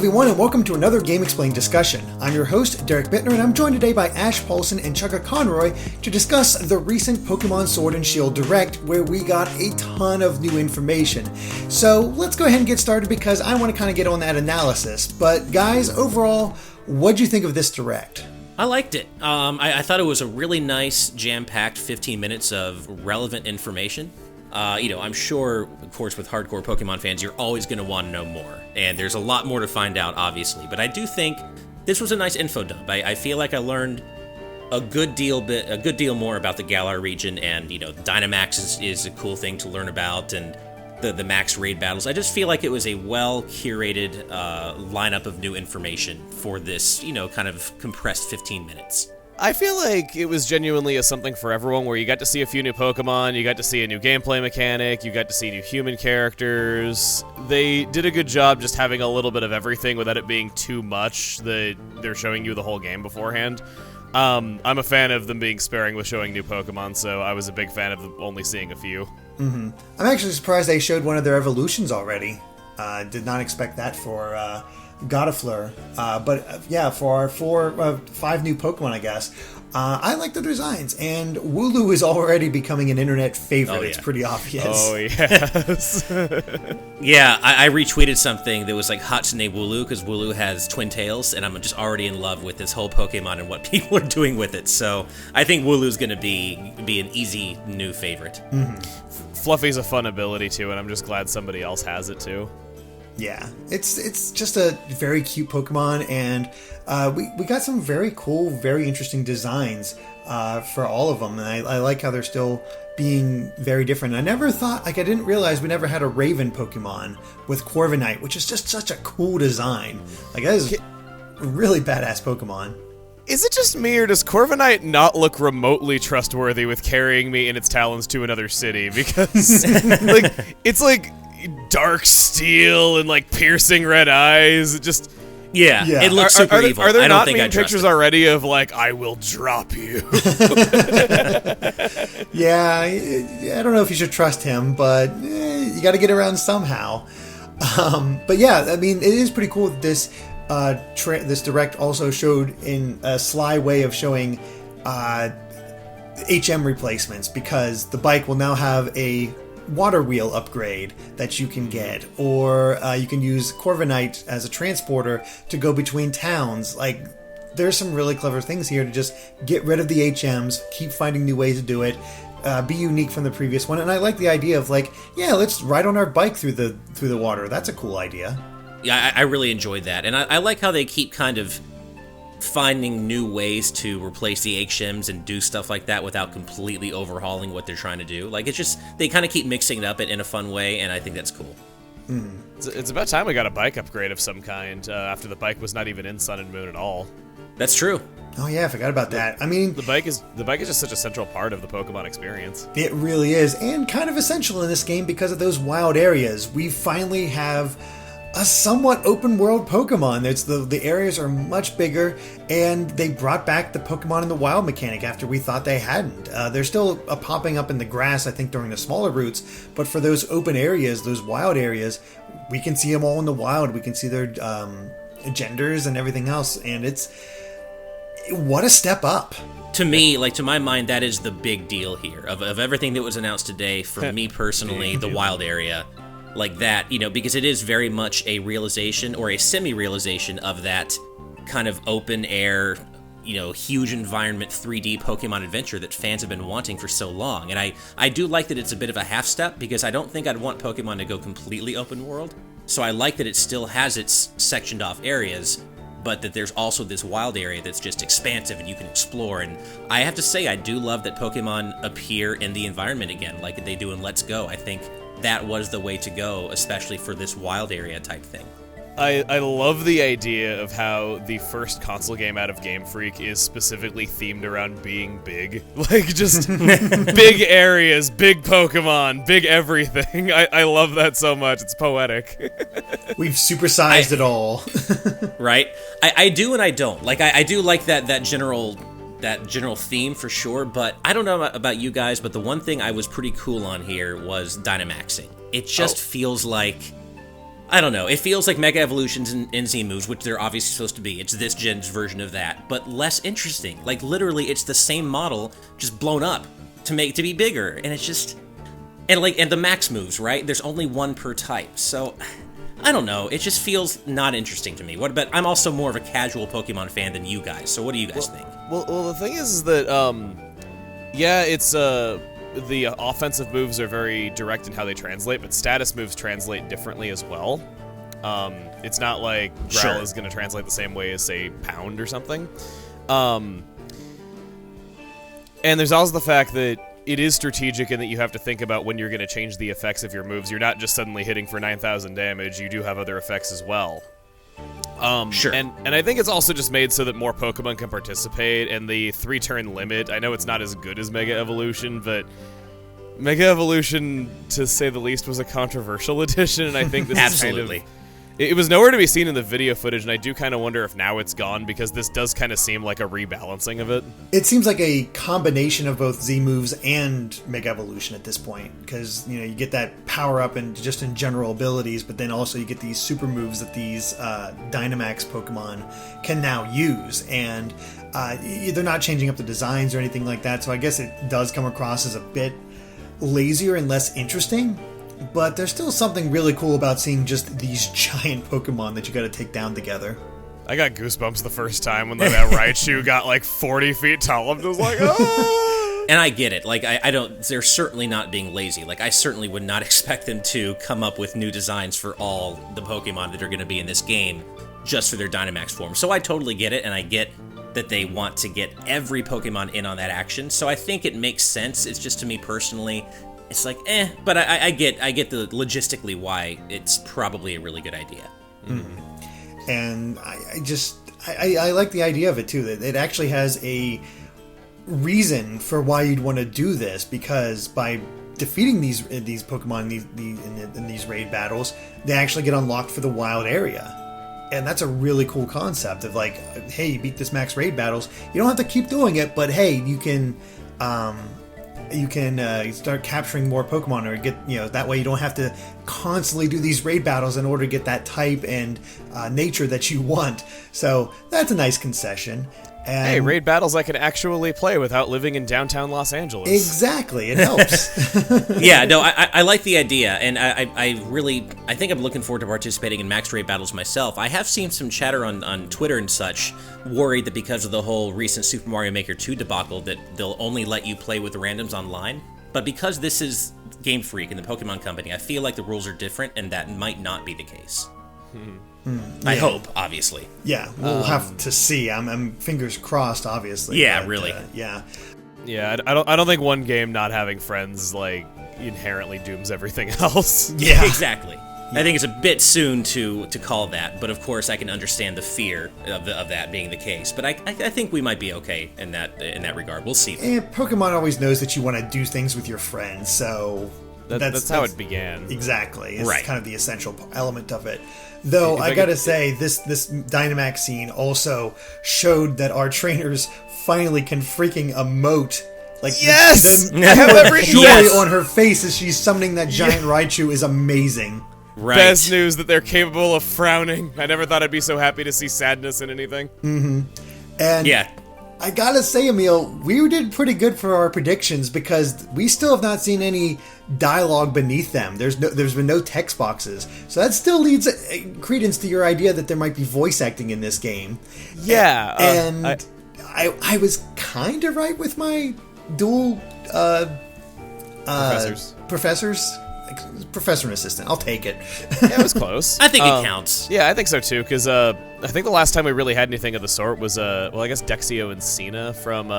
everyone, and welcome to another GameXplain discussion. I'm your host, Derrick Bittner, and I'm joined today by Ash Paulson and Chugaaconroy to discuss the recent Pokémon Sword and Shield Direct, where we got a ton of new information. So let's go ahead and get started because I want to kind of get on that analysis. But guys, overall, what'd you think of this Direct? I liked it. I thought it was a really nice, jam-packed 15 minutes of relevant information. I'm sure, of course, with hardcore Pokemon fans, you're always going to want to know more. And there's a lot more to find out, obviously. But I do think this was a nice info dump. I feel like I learned a good deal more about the Galar region, and, Dynamax is a cool thing to learn about, and the max raid battles. I just feel like it was a well-curated lineup of new information for this, kind of compressed 15 minutes. I feel like it was genuinely a something for everyone, where you got to see a few new Pokemon, you got to see a new gameplay mechanic, you got to see new human characters. They did a good job just having a little bit of everything without it being too much that they're showing you the whole game beforehand. I'm a fan of them being sparing with showing new Pokemon, so I was a big fan of them only seeing a few. Mm-hmm. I'm actually surprised they showed one of their evolutions already. Did not expect that for Godafleur. For our 5 new Pokemon, I guess. I like the designs, and Wooloo is already becoming an internet favorite. Oh, yeah. It's pretty obvious. Oh, yes. Yeah, I retweeted something that was like Hatsune Wooloo, because Wooloo has twin tails, and I'm just already in love with this whole Pokemon and what people are doing with it. So I think Wooloo's going to be an easy new favorite. Mm-hmm. Fluffy's a fun ability, too, and I'm just glad somebody else has it, too. Yeah, it's just a very cute Pokemon, and we got some very cool, very interesting designs for all of them, and I like how they're still being very different. I didn't realize we never had a Raven Pokemon with Corviknight, which is just such a cool design. Like, that is a really badass Pokemon. Is it just me, or does Corviknight not look remotely trustworthy with carrying me in its talons to another city? Because, it's like dark steel and like piercing red eyes. Yeah. It looks super evil. Are there I don't not think meme pictures already of like, I will drop you? Yeah, I don't know if you should trust him, but you got to get around somehow. But yeah, I mean, it is pretty cool that this this Direct also showed in a sly way of showing HM replacements, because the bike will now have a water wheel upgrade that you can get, or you can use Corviknight as a transporter to go between towns. Like, there's some really clever things here to just get rid of the HMs, keep finding new ways to do it, be unique from the previous one. And I like the idea of like, yeah, let's ride on our bike through the water. That's a cool idea. Yeah, I really enjoyed that, and I like how they keep kind of finding new ways to replace the HMs and do stuff like that without completely overhauling what they're trying to do. Like, it's just, they kind of keep mixing it up in a fun way, and I think that's cool. Mm. It's about time we got a bike upgrade of some kind, after the bike was not even in Sun and Moon at all. That's true. Oh yeah, I forgot about that. I mean, the bike is just such a central part of the Pokemon experience. It really is, and kind of essential in this game because of those wild areas. We finally have a somewhat open world Pokemon. The areas are much bigger, and they brought back the Pokemon in the wild mechanic after we thought they hadn't. They're still popping up in the grass, I think, during the smaller routes, but for those open areas, those wild areas, we can see them all in the wild. We can see their genders and everything else, and what a step up. To me, like, to my mind, that is the big deal here. Of everything that was announced today, for me personally, the wild area, like that, because it is very much a realization, or a semi-realization, of that kind of open air, huge environment 3D Pokemon adventure that fans have been wanting for so long. And I do like that it's a bit of a half step, because I don't think I'd want Pokemon to go completely open world. So I like that it still has its sectioned off areas, but that there's also this wild area that's just expansive and you can explore. And I have to say, I do love that Pokemon appear in the environment again, like they do in Let's Go. I think that was the way to go, especially for this wild area type thing. I love the idea of how the first console game out of Game Freak is specifically themed around being big. Like, just big areas, big Pokemon, big everything. I love that so much. It's poetic. We've supersized it all. Right? I do and I don't. Like, I do like that general theme for sure, but I don't know about you guys, but the one thing I was pretty cool on here was Dynamaxing. It just feels like I don't know. It feels like Mega Evolutions and Z moves, which they're obviously supposed to be. It's this gen's version of that, but less interesting. Like, literally, it's the same model, just blown up to be bigger, and it's just... And the max moves, right? There's only one per type, so... I don't know. It just feels not interesting to me. But I'm also more of a casual Pokemon fan than you guys, so what do you guys think? Well, the thing is that, yeah, it's, the offensive moves are very direct in how they translate, but status moves translate differently as well. It's not like Growl is going to translate the same way as, say, Pound or something. And there's also the fact that it is strategic in that you have to think about when you're going to change the effects of your moves. You're not just suddenly hitting for 9,000 damage, you do have other effects as well. Sure. And I think it's also just made so that more Pokemon can participate, and the 3-turn limit, I know it's not as good as Mega Evolution, but Mega Evolution, to say the least, was a controversial addition, and I think this is kind of... It was nowhere to be seen in the video footage, and I do kind of wonder if now it's gone, because this does kind of seem like a rebalancing of it. It seems like a combination of both Z moves and Mega Evolution at this point, because you get that power up and just in general abilities, but then also you get these super moves that these Dynamax Pokemon can now use, and they're not changing up the designs or anything like that, so I guess it does come across as a bit lazier and less interesting. But there's still something really cool about seeing just these giant Pokemon that you gotta take down together. I got goosebumps the first time when that Raichu got like 40 feet tall. I'm just like, oh! And I get it. Like, I don't... They're certainly not being lazy. Like, I certainly would not expect them to come up with new designs for all the Pokemon that are going to be in this game just for their Dynamax form. So I totally get it, and I get that they want to get every Pokemon in on that action. So I think it makes sense. It's just, to me personally... It's like, but I get the logistically why it's probably a really good idea. Mm-hmm. And I like the idea of it too, that it actually has a reason for why you'd want to do this, because by defeating these Pokemon in these raid battles, they actually get unlocked for the wild area. And that's a really cool concept of like, hey, you beat this max raid battles, you don't have to keep doing it, but hey, you can start capturing more Pokemon, or get, that way you don't have to constantly do these raid battles in order to get that type and nature that you want. So that's a nice concession. And Hey, raid battles I can actually play without living in downtown Los Angeles. Exactly, it helps. Yeah, no, I like the idea, and I think I'm looking forward to participating in max raid battles myself. I have seen some chatter on Twitter and such, worried that because of the whole recent Super Mario Maker 2 debacle that they'll only let you play with the randoms online. But because this is Game Freak and the Pokemon Company, I feel like the rules are different, and that might not be the case. I hope, obviously. Yeah, we'll have to see. I'm fingers crossed, obviously. Yeah, but, really. Yeah. Yeah, I don't think one game not having friends like inherently dooms everything else. Yeah, exactly. Yeah. I think it's a bit soon to call that, but of course I can understand the fear of that being the case. But I think we might be okay in that regard. We'll see. And Pokemon always knows that you want to do things with your friends, so that's how it began. Exactly. It's right. kind of the essential element of it. Though I gotta say, this Dynamax scene also showed that our trainers finally can freaking emote. Like, yes! I have every joy Yes! on her face as she's summoning that giant Raichu is amazing. Right. Best news that they're capable of frowning. I never thought I'd be so happy to see sadness in anything. Mm-hmm. And yeah. I gotta say, Emil, we did pretty good for our predictions, because we still have not seen any dialogue beneath them. There's been no text boxes, so that still leads credence to your idea that there might be voice acting in this game. Yeah, and I was kind of right with my dual professors. Professor and assistant. I'll take it. Yeah, it was close. I think it counts. Yeah, I think so too, because I think the last time we really had anything of the sort was, I guess Dexio and Cena from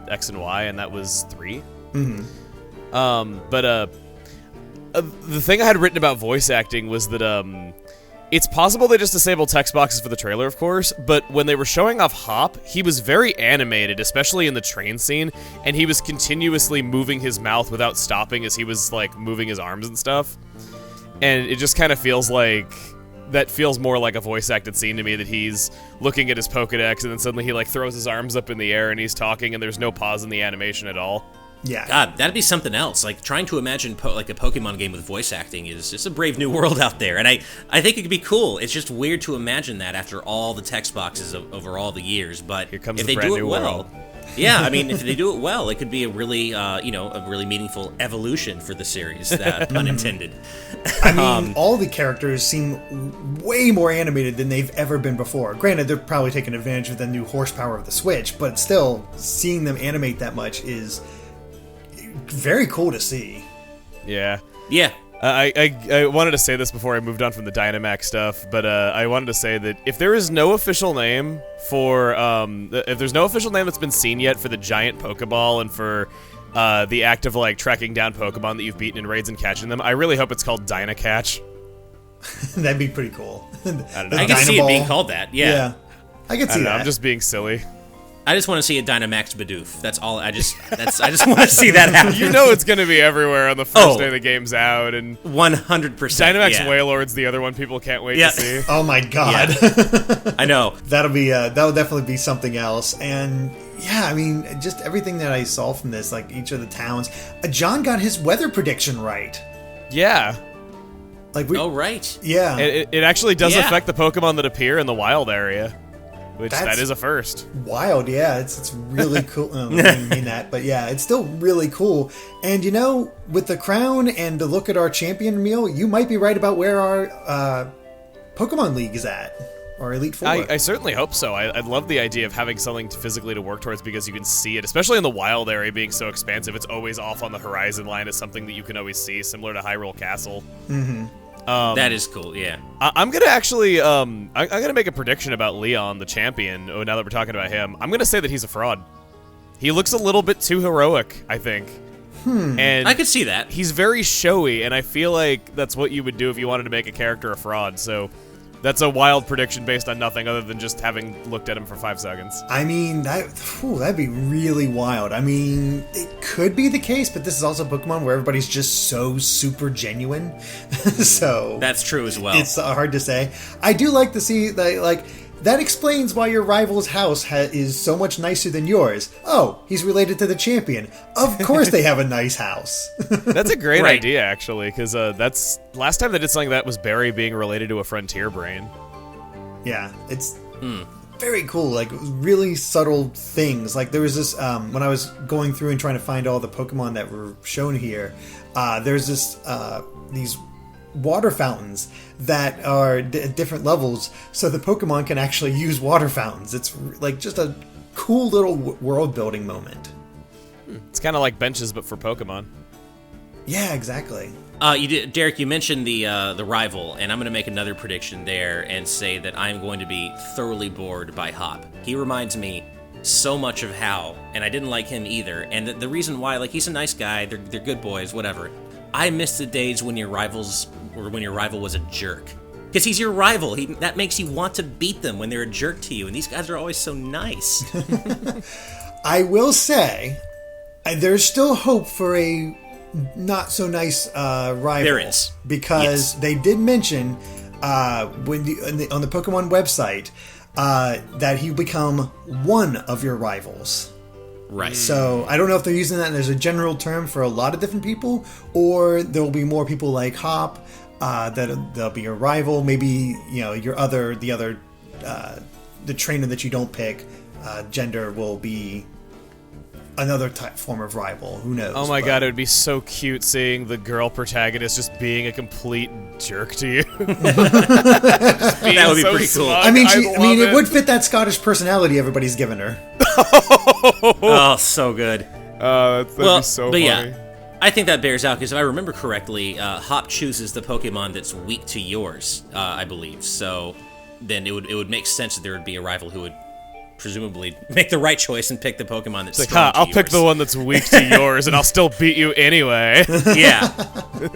X and Y, and that was 3. Mm-hmm. But the thing I had written about voice acting was that it's possible they just disabled text boxes for the trailer, of course, but when they were showing off Hop, he was very animated, especially in the train scene, and he was continuously moving his mouth without stopping as he was, like, moving his arms and stuff. And it just kind of feels like... That feels more like a voice-acted scene to me, that he's looking at his Pokedex, and then suddenly he, like, throws his arms up in the air, and he's talking, and there's no pause in the animation at all. Yeah. God, that'd be something else. Like, trying to imagine like a Pokemon game with voice acting is just a brave new world out there. And I think it could be cool. It's just weird to imagine that after all the text boxes over all the years. But Here comes if the they brand do it new well, world. yeah, I mean, if they do it well, it could be a really, a really meaningful evolution for the series, pun intended. I mean, all the characters seem way more animated than they've ever been before. Granted, they're probably taking advantage of the new horsepower of the Switch, but still, seeing them animate that much is very cool to see. Yeah. Yeah. I wanted to say this before I moved on from the Dynamax stuff, but I wanted to say that if there is no official name for, if there's no official name that's been seen yet for the giant Pokeball and for the act of, like, tracking down Pokemon that you've beaten in raids and catching them, I really hope it's called Dynacatch. That'd be pretty cool. I don't know. I can see it being called that, yeah. I could see that. I'm just being silly. I just want to see a Dynamax Bidoof. That's all. I just want to see that happen. You know it's going to be everywhere on the first day the game's out, and 100%. Dynamax yeah. Wailord's the other one people can't wait Yeah. to see. Oh my god. Yeah. I know. That'll definitely be something else. And yeah, I mean, just everything that I saw from this, like each of the towns. John got his weather prediction right. Yeah. Like Oh, right. Yeah. It actually does Yeah. affect the Pokemon that appear in the wild area, which That's- that is a first. Wild, yeah, it's really cool. I didn't mean that, but yeah, it's still really cool. And you know, with the crown and to look at our champion meal, you might be right about where our Pokemon League is at, or Elite Four. I certainly hope so. I'd love the idea of having something physically to work towards because you can see it, especially in the wild area being so expansive. It's always off on the horizon line as something that you can always see, similar to Hyrule Castle. Mm-hmm. That is cool, yeah. I'm gonna actually, I'm gonna make a prediction about Leon, the champion. Oh, now that we're talking about him, I'm gonna say that he's a fraud. He looks a little bit too heroic, I think. And I could see that. he's very showy, and I feel like that's what you would do if you wanted to make a character a fraud. So that's a wild prediction based on nothing other than just having looked at him for 5 seconds. I mean, that'd be really wild. I mean, it could be the case, but this is also Pokemon where everybody's just so super genuine. So That's true as well. it's hard to say. I do like to see that, like, that explains why your rival's house is so much nicer than yours. Oh, he's related to the champion. Of course they have a nice house. That's a great Right. idea, actually, because that's last time they did something like that was Barry being related to a Frontier Brain. Yeah, it's very cool. Like, really subtle things. Like, there was this, when I was going through and trying to find all the Pokemon that were shown here, there's this, these water fountains that are at different levels, so the Pokemon can actually use water fountains. It's like just a cool little world building moment. It's kind of like benches, but for Pokemon. Yeah, exactly. Derek, you mentioned the rival, and I'm going to make another prediction there and say that I'm going to be thoroughly bored by Hop. He reminds me so much of Hal, and I didn't like him either. And the reason why, like, he's a nice guy, they're good boys, whatever. I miss the days when your rival was a jerk. Because he's your rival. That makes you want to beat them when they're a jerk to you, and these guys are always so nice. I will say, there's still hope for a not so nice rival. There is. Because they did mention on the Pokemon website that he become one of your rivals. Right. So I don't know if they're using that and there's a general term for a lot of different people, or there'll be more people like Hop that they'll be your rival. Maybe, you know, the trainer that you don't pick, gender will be another form of rival. Who knows? Oh my god, it would be so cute seeing the girl protagonist just being a complete jerk to you. That would be pretty cool. smug. I mean, love it would fit that Scottish personality everybody's given her. Oh, so good. That'd be so funny. Yeah, I think that bears out because if I remember correctly, Hop chooses the Pokemon that's weak to yours, I believe. So then it would make sense that there would be a rival who would presumably make the right choice and pick the Pokemon that's It's like, strong to I'll pick yours. the one that's weak to yours, and I'll still beat you anyway. Yeah.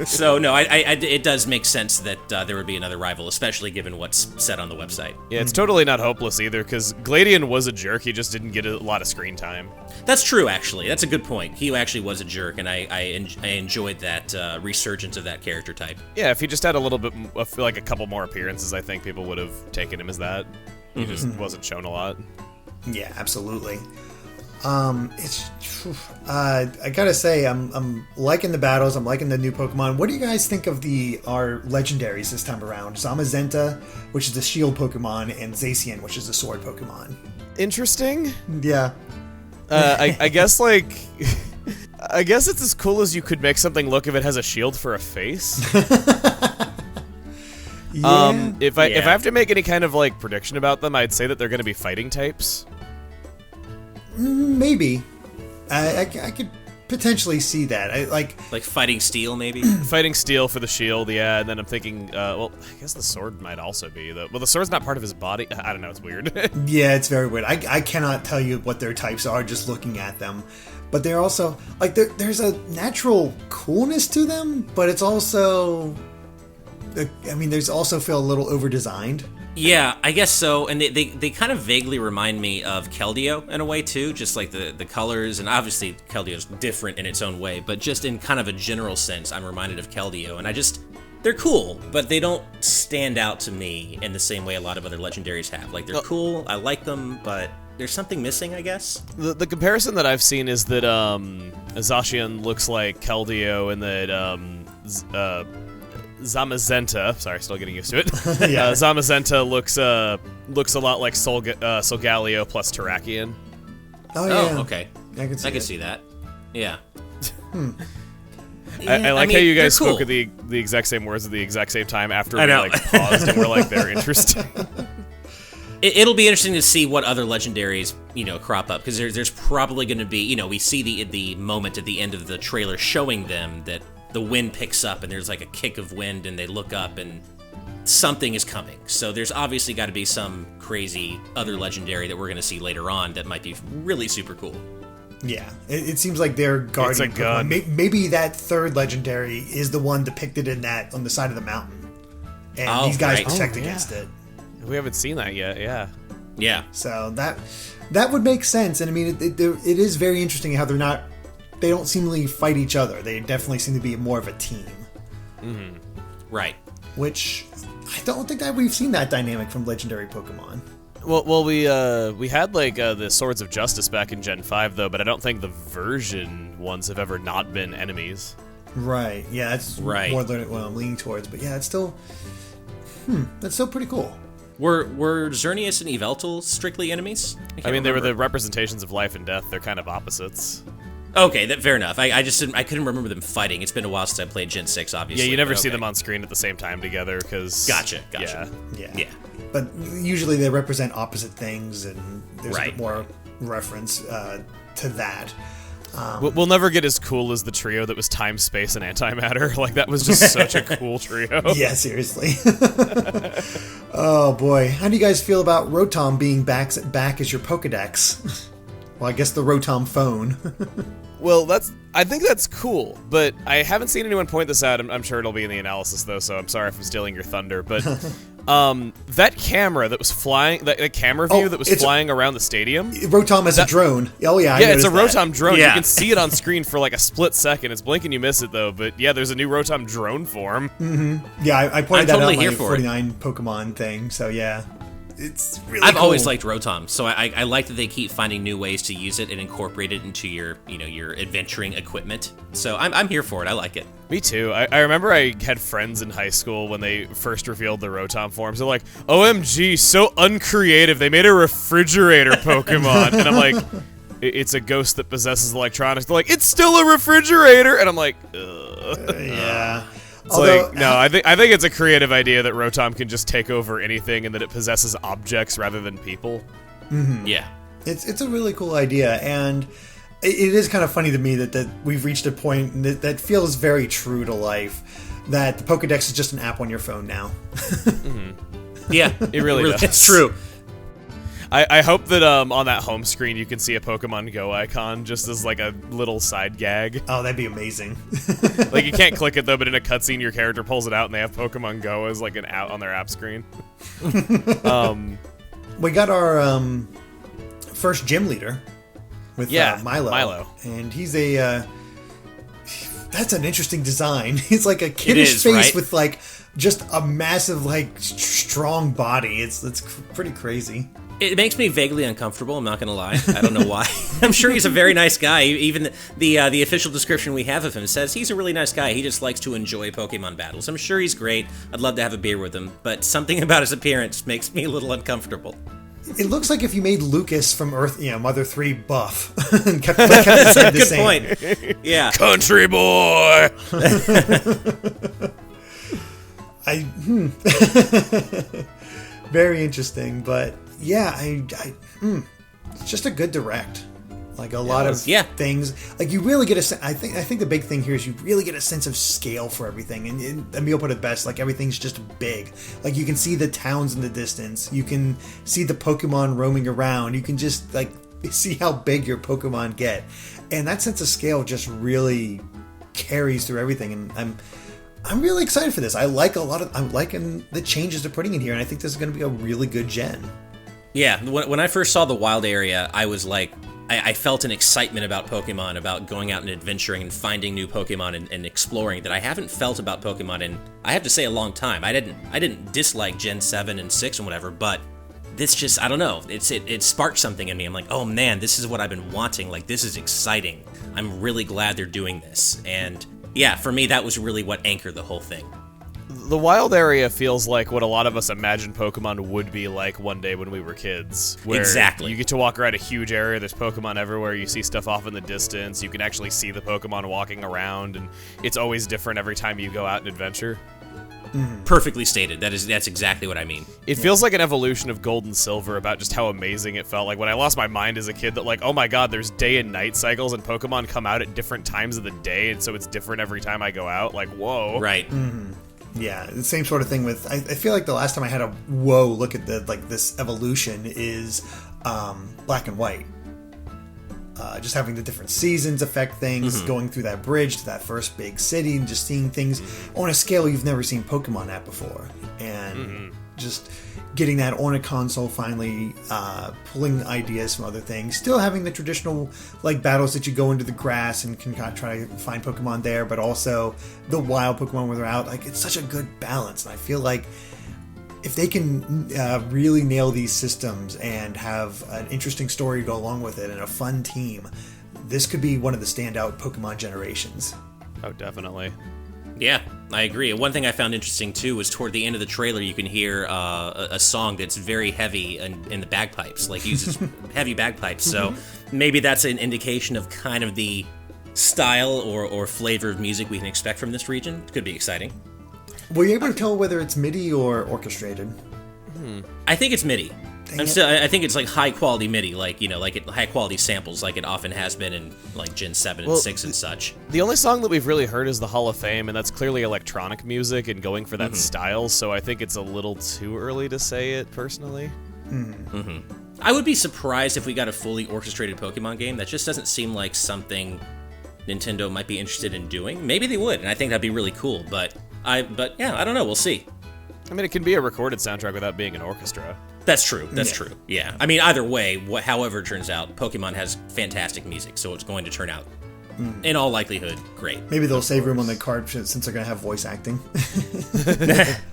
So no, it does make sense that there would be another rival, especially given what's said on the website. Yeah, it's totally not hopeless either, because Gladion was a jerk, he just didn't get a lot of screen time. That's true, actually. That's a good point. He actually was a jerk, and I enjoyed that resurgence of that character type. Yeah, if he just had a little bit, like a couple more appearances, I think people would have taken him as that. He just wasn't shown a lot. Yeah, absolutely. It's I gotta say, I'm liking the battles. I'm liking the new Pokemon. What do you guys think of our legendaries this time around? Zamazenta, which is the Shield Pokemon, and Zacian, which is the Sword Pokemon. Interesting. Yeah. I guess like. I guess it's as cool as you could make something look if it has a shield for a face. Yeah. If I have to make any kind of like prediction about them, I'd say that they're going to be fighting types. Maybe. I could potentially see that. I like Fighting Steel, maybe? Fighting Steel for the shield, yeah. And then I'm thinking, well, I guess the sword might also be though. Well, the sword's not part of his body. I don't know. It's weird. Yeah, it's very weird. I cannot tell you what their types are just looking at them. But they're also, like, there's a natural coolness to them, but it's also, I mean, there's also feel a little over-designed. Yeah, I guess so. And they kind of vaguely remind me of Keldeo in a way, too. Just like the colors, and obviously Keldeo's different in its own way, but just in kind of a general sense, I'm reminded of Keldeo. And they're cool, but they don't stand out to me in the same way a lot of other legendaries have. Like, they're cool, I like them, but there's something missing, I guess. The comparison that I've seen is that Zacian looks like Keldeo, and that Zamazenta, sorry, still getting used to it. Yeah. Zamazenta looks a lot like Solgaleo plus Terrakion. Oh, yeah. Oh, okay. I can see that. Yeah. I like how you guys cool. spoke at the exact same words at the exact same time after I we know. like paused and we're like, they're interesting. It'll be interesting to see what other legendaries, crop up, because there's probably going to be, we see the moment at the end of the trailer showing them that the wind picks up and there's like a kick of wind and they look up and something is coming. So there's obviously got to be some crazy other legendary that we're going to see later on that might be really super cool. Yeah, it seems like they're guardian. It's a gun. Maybe that third legendary is the one depicted in that on the side of the mountain, and these guys right. protect Oh, yeah. against it. We haven't seen that yet, yeah. Yeah. So that would make sense, and I mean it is very interesting how they don't seemingly fight each other. They definitely seem to be more of a team. Mm-hmm. Right. Which I don't think that we've seen that dynamic from legendary Pokemon. Well, we had like the Swords of Justice back in Gen 5 though, but I don't think the version ones have ever not been enemies. Right. Yeah, that's right. more than what I'm leaning towards. But yeah, it's still that's still pretty cool. Were Xerneas and Yveltal strictly enemies? I mean, they were the representations of life and death. They're kind of opposites. Okay, fair enough. I couldn't remember them fighting. It's been a while since I played Gen 6, obviously. Yeah, you never see okay. them on screen at the same time together because. Gotcha. Yeah. But usually they represent opposite things, and there's a Right. bit more reference to that. We'll never get as cool as the trio that was Time, Space, and Antimatter. Like, that was just such a cool trio. Yeah, seriously. Oh boy, how do you guys feel about Rotom being back as your Pokedex? Well, I guess the Rotom phone. Well, I think that's cool, but I haven't seen anyone point this out. I'm sure it'll be in the analysis, though, so I'm sorry if I'm stealing your thunder, but that camera that was flying, that camera view that was flying around the stadium. Rotom as a drone. Oh yeah, yeah, it's a Rotom drone. Yeah. You can see it on screen for like a split second. It's blink and you miss it, though, but yeah, there's a new Rotom drone form. Yeah, I pointed I'm that totally out in here my for 49 Pokemon thing, so yeah. It's really I've cool. always liked Rotom, so I like that they keep finding new ways to use it and incorporate it into your adventuring equipment. So I'm here for it. I like it. Me too. I remember I had friends in high school when they first revealed the Rotom forms. They're like, OMG, so uncreative. They made a refrigerator Pokemon. And I'm like, it's a ghost that possesses electronics. They're like, it's still a refrigerator. And I'm like, ugh. Yeah. It's like, no, I think it's a creative idea that Rotom can just take over anything and that it possesses objects rather than people. Mm-hmm. Yeah. It's a really cool idea, and it is kind of funny to me that we've reached a point that feels very true to life, that the Pokedex is just an app on your phone now. Mm-hmm. Yeah, it really does. It's true. I hope that on that home screen you can see a Pokemon Go icon just as like a little side gag. Oh, that'd be amazing. Like you can't click it though, but in a cutscene your character pulls it out and they have Pokemon Go as like an out on their app screen. We got our first gym leader with Milo. And he's that's an interesting design. He's like a kiddish face right? with like just a massive like strong body. It's pretty crazy. It makes me vaguely uncomfortable, I'm not going to lie. I don't know why. I'm sure he's a very nice guy. Even the official description we have of him says he's a really nice guy. He just likes to enjoy Pokemon battles. I'm sure he's great. I'd love to have a beer with him. But something about his appearance makes me a little uncomfortable. It looks like if you made Lucas from Earth, Mother 3 buff and kept his head the Good same. point. Yeah. Country boy! Very interesting, but yeah, it's just a good direct. Like a lot of things. Like you really get a. I think the big thing here is you really get a sense of scale for everything. And Emil put it best. Like everything's just big. Like you can see the towns in the distance. You can see the Pokemon roaming around. You can just like see how big your Pokemon get, and that sense of scale just really carries through everything. And I'm really excited for this. I'm liking the changes they're putting in here, and I think this is going to be a really good gen. Yeah, when I first saw the wild area, I was like, I felt an excitement about Pokemon, about going out and adventuring and finding new Pokemon and exploring that I haven't felt about Pokemon in, I have to say, a long time. I didn't dislike Gen 7 and 6 and whatever, but this just, I don't know, it sparked something in me. I'm like, oh man, this is what I've been wanting. Like, this is exciting. I'm really glad they're doing this. And yeah, for me, that was really what anchored the whole thing. The wild area feels like what a lot of us imagined Pokemon would be like one day when we were kids. Where exactly. You get to walk around a huge area, there's Pokemon everywhere, you see stuff off in the distance, you can actually see the Pokemon walking around, and it's always different every time you go out and adventure. Mm-hmm. Perfectly stated. That's exactly what I mean. It feels like an evolution of Gold and Silver about just how amazing it felt. Like when I lost my mind as a kid that like, oh my god, there's day and night cycles and Pokemon come out at different times of the day, and so it's different every time I go out. Like, whoa. Right. Mm-hmm. Yeah, the same sort of thing with. I feel like the last time I had a whoa look at this evolution is Black and White. Just having the different seasons affect things, going through that bridge to that first big city, and just seeing things on a scale you've never seen Pokemon at before, and just getting that on a console finally, pulling ideas from other things, still having the traditional like battles that you go into the grass and can kind of try to find Pokemon there, but also the wild Pokemon where they're out. Like it's such a good balance, and I feel like if they can really nail these systems and have an interesting story to go along with it and a fun team, this could be one of the standout Pokemon generations. Oh, definitely. Yeah, I agree. One thing I found interesting, too, was toward the end of the trailer, you can hear a song that's very heavy in the bagpipes, like uses heavy bagpipes. So maybe that's an indication of kind of the style or flavor of music we can expect from this region. Could be exciting. Were you able to tell whether it's MIDI or orchestrated? I think it's MIDI. I think it's like high quality MIDI, like high quality samples, like it often has been in like Gen 7 and 6 and such. The only song that we've really heard is the Hall of Fame, and that's clearly electronic music and going for that style. So I think it's a little too early to say it personally. I would be surprised if we got a fully orchestrated Pokemon game. That just doesn't seem like something Nintendo might be interested in doing. Maybe they would, and I think that'd be really cool. But yeah, I don't know. We'll see. I mean, it can be a recorded soundtrack without being an orchestra. That's true. That's true. Yeah. I mean, either way, however it turns out, Pokemon has fantastic music, so it's going to turn out, in all likelihood, great. Maybe they'll save room on the card since they're going to have voice acting.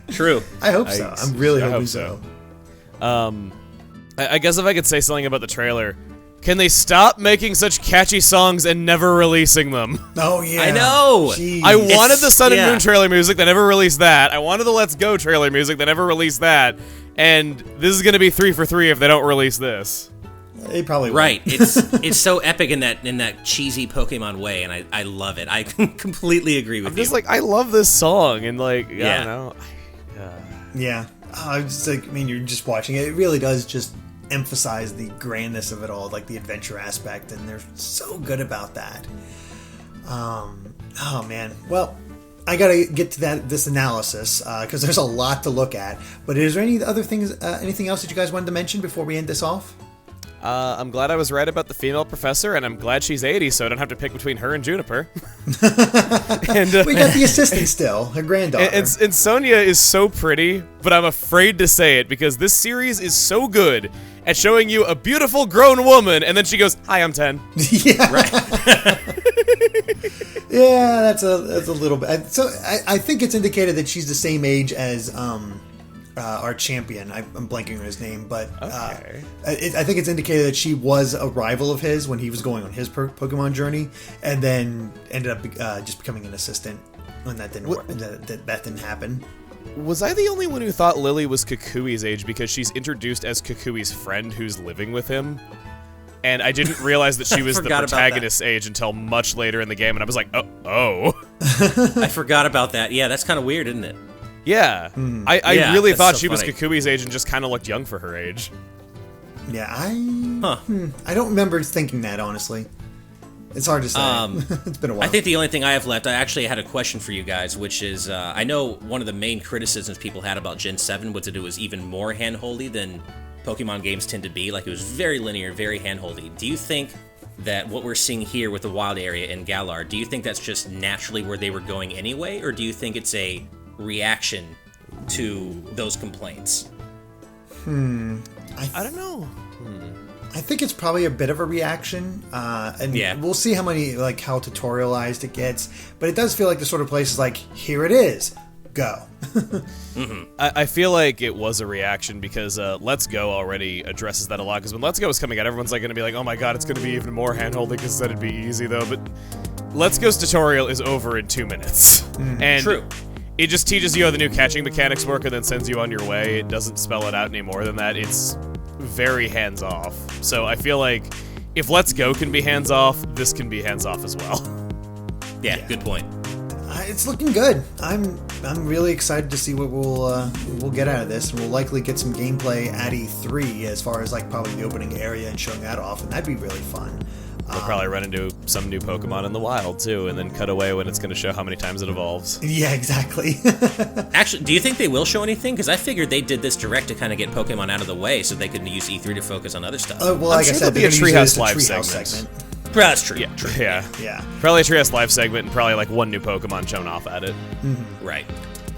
True. I hope so. I'm really hoping so. I guess if I could say something about the trailer, can they stop making such catchy songs and never releasing them? Oh, yeah. I know! Jeez. I wanted the Sun and Moon trailer music, they never released that. I wanted the Let's Go trailer music, they never released that. And this is going to be 3 for 3 if they don't release this. They probably will. Right. It's so epic in that cheesy Pokemon way, and I love it. I completely agree with you. I'm just like, I love this song, and like, I don't know. Yeah. Just like, I mean, you're just watching it. It really does just emphasize the grandness of it all, like the adventure aspect, and they're so good about that. Oh man. Well, I gotta get to this analysis because there's a lot to look at. But is there any other things, anything else that you guys wanted to mention before we end this off? I'm glad I was right about the female professor, and I'm glad she's 80, so I don't have to pick between her and Juniper. And we got the assistant still, her granddaughter. And Sonia is so pretty, but I'm afraid to say it because this series is so good at showing you a beautiful grown woman, and then she goes, "Hi, I'm 10." Yeah, right. Yeah, that's a little bit. So I think it's indicated that she's the same age as our champion. I'm blanking on his name, but Okay. I think it's indicated that she was a rival of his when he was going on his Pokemon journey, and then ended up just becoming an assistant when that didn't work. That didn't happen. Was I the only one who thought Lily was Kukui's age because she's introduced as Kukui's friend who's living with him? And I didn't realize that she was the protagonist's age until much later in the game, and I was like, oh. I forgot about that. Yeah, that's kind of weird, isn't it? Yeah. I really thought she was funny. Kukui's age and just kind of looked young for her age. Yeah, I don't remember thinking that, honestly. It's hard to say. It's been a while. I think the only thing I have left, I actually had a question for you guys, which is, I know one of the main criticisms people had about Gen 7 was that it was even more hand-holdy than Pokemon games tend to be. Like, it was very linear, very hand-holdy. Do you think that what we're seeing here with the wild area in Galar, do you think that's just naturally where they were going anyway, or do you think it's a reaction to those complaints? I don't know. I think it's probably a bit of a reaction, and we'll see how tutorialized it gets. But it does feel like the sort of place is like, here it is, go. I feel like it was a reaction because Let's Go already addresses that a lot. Because when Let's Go was coming out, everyone's like going to be like, oh my god, it's going to be even more handholdy because that'd be easy though. But Let's Go's tutorial is over in 2 minutes. And True. It just teaches you how the new catching mechanics work and then sends you on your way. It doesn't spell it out any more than that. It's very hands-off. So I feel like if Let's Go can be hands-off, this can be hands-off as well. Yeah, good point. It's looking good. I'm really excited to see what we'll get out of this, and we'll likely get some gameplay at E3 as far as probably the opening area and showing that off, and that'd be really fun. We'll probably run into some new Pokemon in the wild, too, and then cut away when it's going to show how many times it evolves. Yeah, exactly. Actually, do you think they will show anything? Because I figured they did this direct to kind of get Pokemon out of the way so they could use E3 to focus on other stuff. Well, like I said, there'll be a Treehouse Live segment. That's true. Yeah, True. yeah. Probably a Treehouse Live segment and probably one new Pokemon shown off at it. Mm-hmm. Right.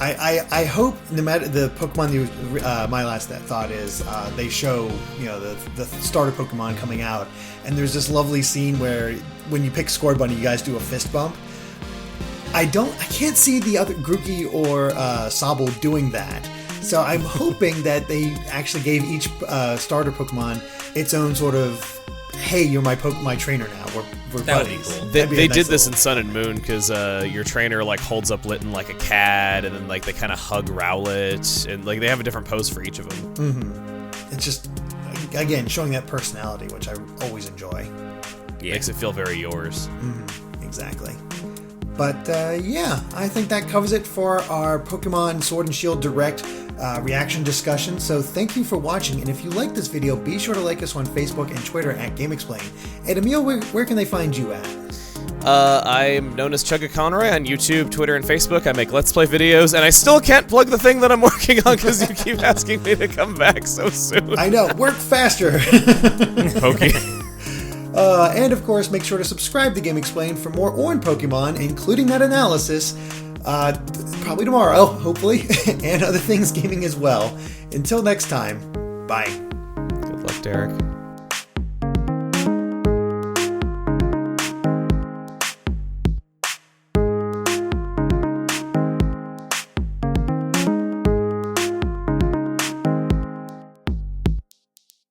I hope no matter the Pokemon, my last thought is they show the starter Pokemon coming out, and there's this lovely scene where when you pick Scorbunny, you guys do a fist bump. I can't see the other Grookey or Sobble doing that, so I'm hoping that they actually gave each starter Pokemon its own sort of, hey, you're my trainer now. We're that would buddies. be cool. They did this in Sun and Moon because your trainer holds up Litten like a cat, and then they kind of hug Rowlet, and they have a different pose for each of them. Mm-hmm. It's just again showing that personality, which I always enjoy. Yeah. Makes it feel very yours. Mm-hmm. Exactly. But I think that covers it for our Pokemon Sword and Shield Direct reaction discussion. So thank you for watching, and if you like this video, be sure to like us on Facebook and Twitter at GameXplain. And Emil, where can they find you at? I'm known as Chugaaconroy on YouTube, Twitter, and Facebook. I make Let's Play videos, and I still can't plug the thing that I'm working on because you keep asking me to come back so soon. I know, work faster. Pokey. And of course, make sure to subscribe to GameXplain for more on Pokemon, including that analysis, probably tomorrow, hopefully, and other things gaming as well. Until next time, bye. Good luck, Derrick.